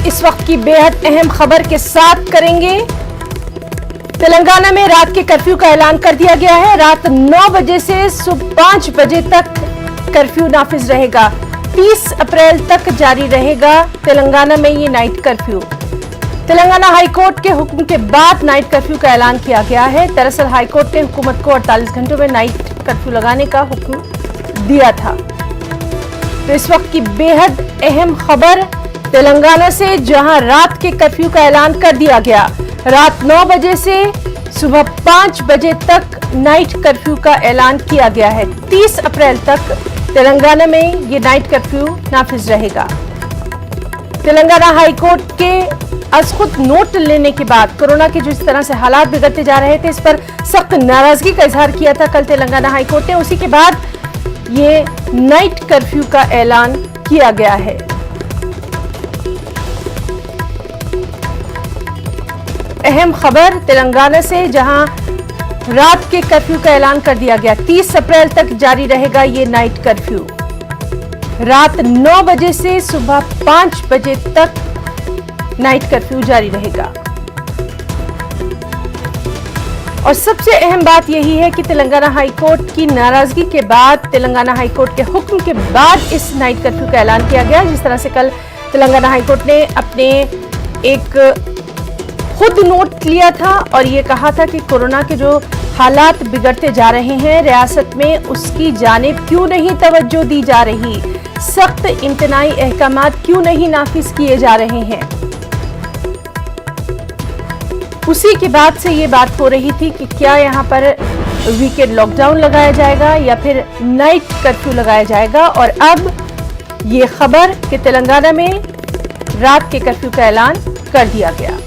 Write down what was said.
इस वक्त की बेहद अहम खबर के साथ करेंगे। तेलंगाना में रात के कर्फ्यू का ऐलान कर दिया गया है। रात 9 बजे से सुबह 5 बजे तक कर्फ्यू नाफिज रहेगा। 30 अप्रैल तक जारी रहेगा तेलंगाना में ये नाइट कर्फ्यू। तेलंगाना हाईकोर्ट के हुक्म के बाद नाइट कर्फ्यू का ऐलान किया गया है। दरअसल हाईकोर्ट ने हुकूमत को 48 घंटों में नाइट कर्फ्यू लगाने का हुक्म दिया था। तो इस वक्त की बेहद अहम खबर तेलंगाना से, जहां रात के कर्फ्यू का ऐलान कर दिया गया। रात 9 बजे से सुबह 5 बजे तक नाइट कर्फ्यू का ऐलान किया गया है। 30 अप्रैल तक तेलंगाना में ये नाइट कर्फ्यू नाफिज रहेगा। तेलंगाना हाईकोर्ट के आज खुद नोट लेने के बाद कोरोना के जिस तरह से हालात बिगड़ते जा रहे थे, इस पर सख्त नाराजगी का इजहार किया था कल तेलंगाना हाईकोर्ट ने। उसी के बाद ये नाइट कर्फ्यू का ऐलान किया गया है। अहम खबर तेलंगाना से, जहां रात के कर्फ्यू का ऐलान कर दिया गया। 30 अप्रैल तक जारी रहेगा ये नाइट कर्फ्यू। रात 9 बजे से सुबह 5 बजे तक नाइट कर्फ्यू जारी रहेगा। और सबसे अहम बात यही है कि तेलंगाना हाईकोर्ट की नाराजगी के बाद, तेलंगाना हाईकोर्ट के हुक्म के बाद इस नाइट कर्फ्यू का ऐलान किया गया। जिस तरह से कल तेलंगाना हाईकोर्ट ने अपने एक खुद नोट लिया था और ये कहा था कि कोरोना के जो हालात बिगड़ते जा रहे हैं रियासत में, उसकी जानिब क्यों नहीं तवज्जो दी जा रही, सख्त इम्तनाई अहकामात क्यों नहीं नाफिज किए जा रहे हैं। उसी के बाद से ये बात हो रही थी कि क्या यहाँ पर वीकेंड लॉकडाउन लगाया जाएगा या फिर नाइट कर्फ्यू लगाया जाएगा। और अब ये खबर कि तेलंगाना में रात के कर्फ्यू का ऐलान कर दिया गया।